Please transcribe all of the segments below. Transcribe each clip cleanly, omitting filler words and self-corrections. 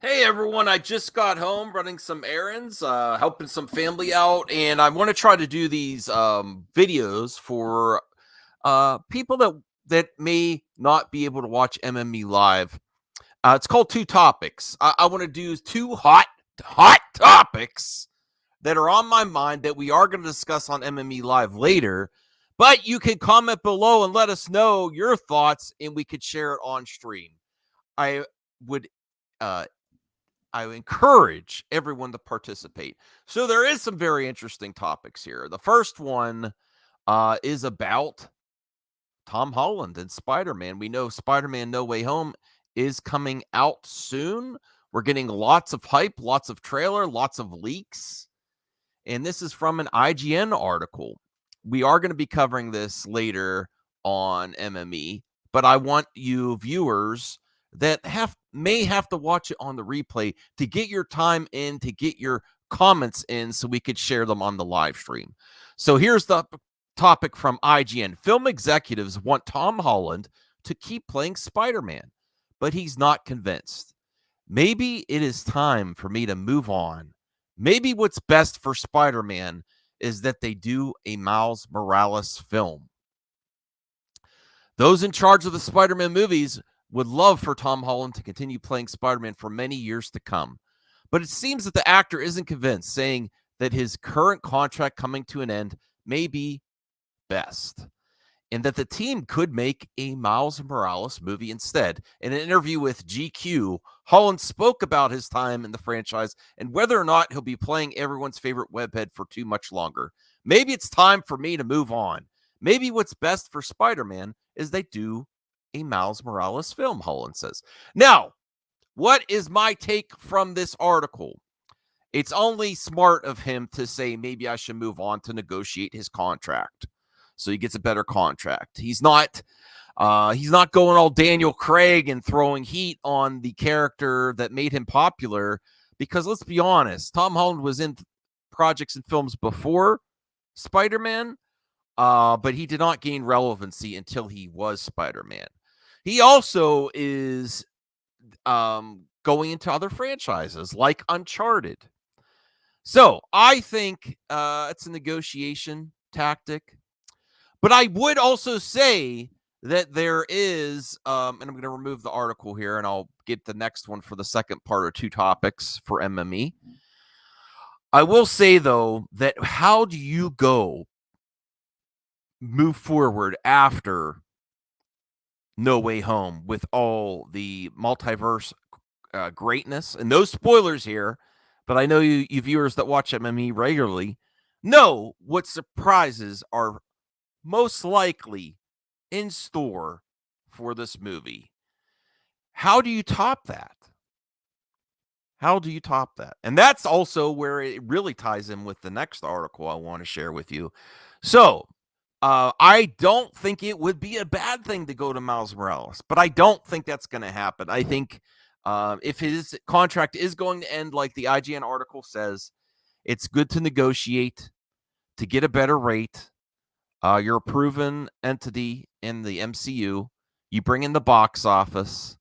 Hey everyone, I just got home running some errands, helping some family out, and I want to try to do these videos for people that may not be able to watch MME live. It's called Two Topics. I want to do two hot topics that are on my mind that we are going to discuss on MME live later. But you can comment below and let us know your thoughts, and we could share it on stream. I would uh, I encourage everyone to participate. So there is some very interesting topics here. The first one is about Tom Holland and Spider-Man. We know Spider-Man No Way Home is coming out soon. We're getting lots of hype, lots of trailer, lots of leaks. And this is from an IGN article. We are going to be covering this later on MME, but I want you viewers that may have to watch it on the replay to get your time in, to get your comments in so we could share them on the live stream. So here's the topic from IGN. Film executives want Tom Holland to keep playing Spider-Man, but he's not convinced. Maybe it is time for me to move on. Maybe what's best for Spider-Man is that they do a Miles Morales film. Those in charge of the Spider-Man movies would love for Tom Holland to continue playing Spider-Man for many years to come. But it seems that the actor isn't convinced, saying that his current contract coming to an end may be best, and that the team could make a Miles Morales movie instead. In an interview with GQ, Holland spoke about his time in the franchise and whether or not he'll be playing everyone's favorite webhead for too much longer. Maybe it's time for me to move on. Maybe what's best for Spider-Man is they do a Miles Morales film, Holland says. Now, what is my take from this article? It's only smart of him to say maybe I should move on to negotiate his contract so he gets a better contract. He's not going all Daniel Craig and throwing heat on the character that made him popular, because let's be honest, Tom Holland was in projects and films before Spider-Man, but he did not gain relevancy until he was Spider-Man. He also is going into other franchises like Uncharted. So I think it's a negotiation tactic. But I would also say that there is, and I'm going to remove the article here, and I'll get the next one for the second part of Two Topics for MME. I will say, though, that how do you move forward after No Way Home with all the multiverse greatness? And no spoilers here, but I know you viewers that watch MME regularly know what surprises are most likely in store for this movie. How do you top that? How do you top that? And that's also where it really ties in with the next article I want to share with you. So, I don't think it would be a bad thing to go to Miles Morales, but I don't think that's going to happen. I think if his contract is going to end, like the IGN article says, it's good to negotiate to get a better rate. You're a proven entity in the MCU. You bring in the box office.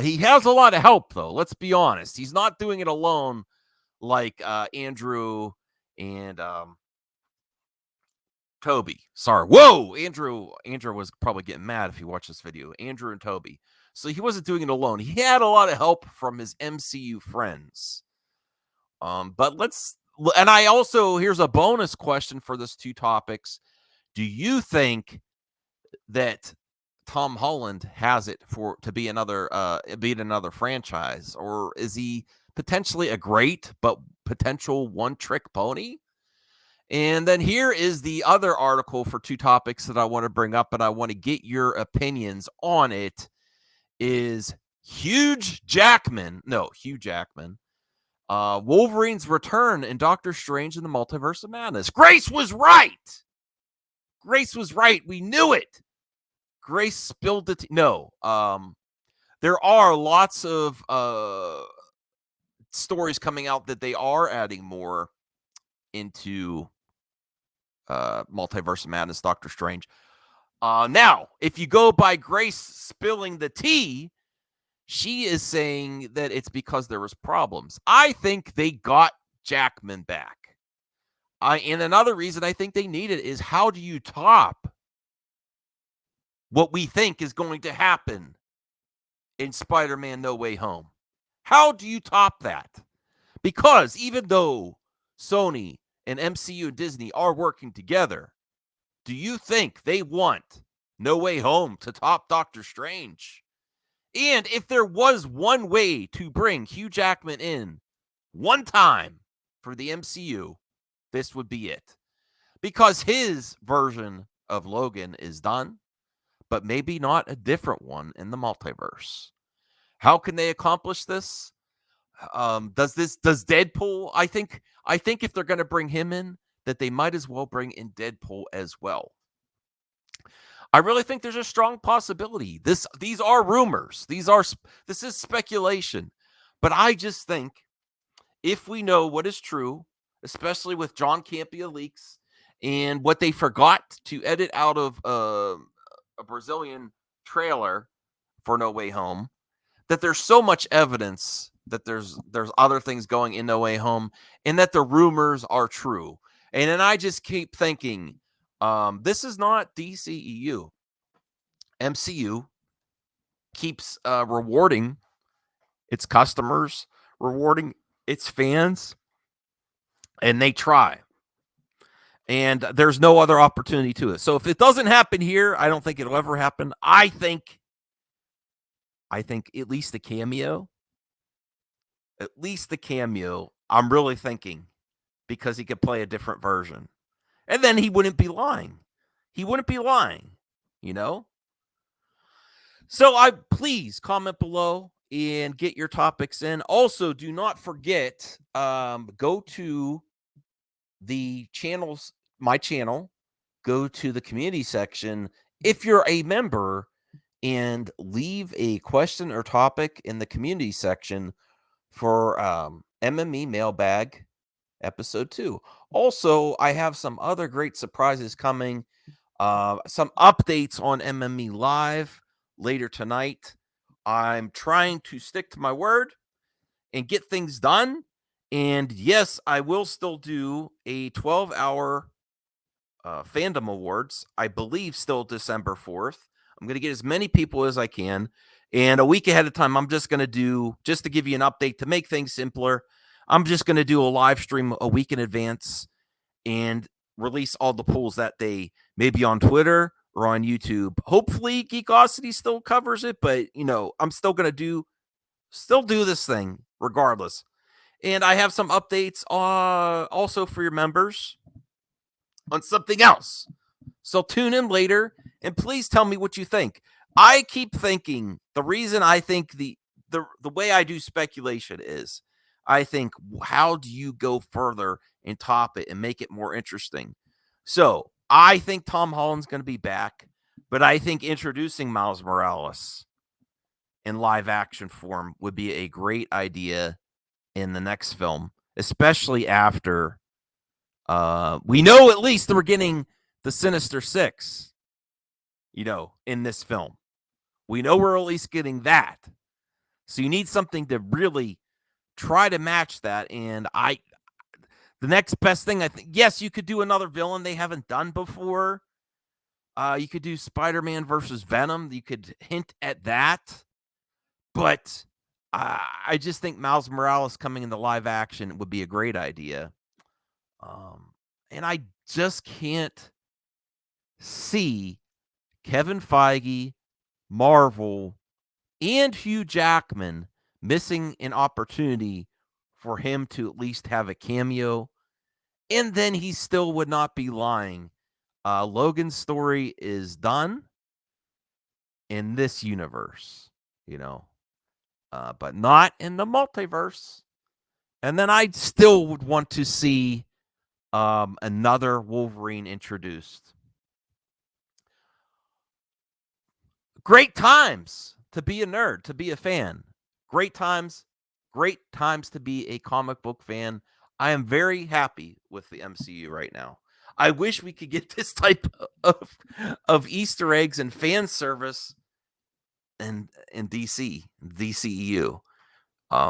He has a lot of help, though. Let's be honest. He's not doing it alone like Andrew and Toby. Sorry. Whoa! Andrew was probably getting mad if he watched this video. Andrew and Toby. So he wasn't doing it alone. He had a lot of help from his MCU friends. But and I also, here's a bonus question for this Two Topics. Do you think that Tom Holland has it to be another franchise, or is he potentially a great but potential one-trick pony? And then here is the other article for Two Topics that I want to bring up, and I want to get your opinions on it. Is Hugh Jackman, Wolverine's return in Doctor Strange in the Multiverse of Madness. Grace was right. We knew it. Grace spilled the tea. No. There are lots of stories coming out that they are adding more into Multiverse of Madness, Doctor Strange. Now, if you go by Grace spilling the tea, She is saying that it's because there was problems. I think they got Jackman back. And another reason I think they need it is, how do you top what we think is going to happen in Spider-Man No Way Home? How do you top that? Because even though Sony and MCU and Disney are working together, do you think they want No Way Home to top Doctor Strange? And if there was one way to bring Hugh Jackman in one time for the MCU, this would be it. Because his version of Logan is done, but maybe not a different one in the multiverse. How can they accomplish this? Does Deadpool? I think if they're going to bring him in, that they might as well bring in Deadpool as well. I really think there's a strong possibility. These are rumors. This is speculation. But I just think if we know what is true, especially with John Campea leaks and what they forgot to edit out of a Brazilian trailer for No Way Home, that there's so much evidence that there's other things going in No Way Home, and that the rumors are true. And then I just keep thinking, this is not DCEU. MCU keeps rewarding its customers, rewarding its fans, and they try. And there's no other opportunity to it. So if it doesn't happen here, I don't think it'll ever happen. I think at least the cameo, I'm really thinking, because he could play a different version. And then he wouldn't be lying. You know? So please comment below and get your topics in. Also, do not forget, go to the my channel, go to the community section if you're a member, and leave a question or topic in the community section for MME Mailbag episode 2. Also, I have some other great surprises coming. Some updates on MME Live later tonight. I'm trying to stick to my word and get things done. And yes, I will still do a 12-hour fandom awards. I believe still December 4th. I'm going to get as many people as I can. And a week ahead of time, I'm just going to do, just to give you an update to make things simpler, I'm just going to do a live stream a week in advance and release all the polls that day, maybe on Twitter or on YouTube. Hopefully Geekosity still covers it, but I'm still going to do this thing regardless. And I have some updates also for your members on something else. So tune in later and please tell me what you think. I keep thinking, the reason I think the way I do speculation is, I think, how do you go further and top it and make it more interesting? So I think Tom Holland's going to be back, but I think introducing Miles Morales in live action form would be a great idea in the next film, especially after we know at least that we're getting the Sinister Six, in this film. We know we're at least getting that. So you need something to really try to match that. And the next best thing, I think, yes, you could do another villain they haven't done before. You could do Spider-Man versus Venom. You could hint at that. But I just think Miles Morales coming into live action would be a great idea. And I just can't see Kevin Feige, Marvel, and Hugh Jackman missing an opportunity for him to at least have a cameo. And then he still would not be lying. Logan's story is done in this universe, but not in the multiverse. And then I still would want to see another Wolverine introduced. Great times to be a nerd, to be a fan. Great times to be a comic book fan. I am very happy with the MCU right now. I wish we could get this type of Easter eggs and fan service in DCEU.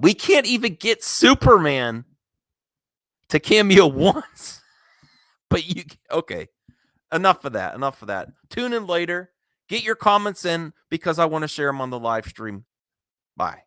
We can't even get Superman to cameo once. But okay. Enough of that. Enough of that. Tune in later. Get your comments in because I want to share them on the live stream. Bye.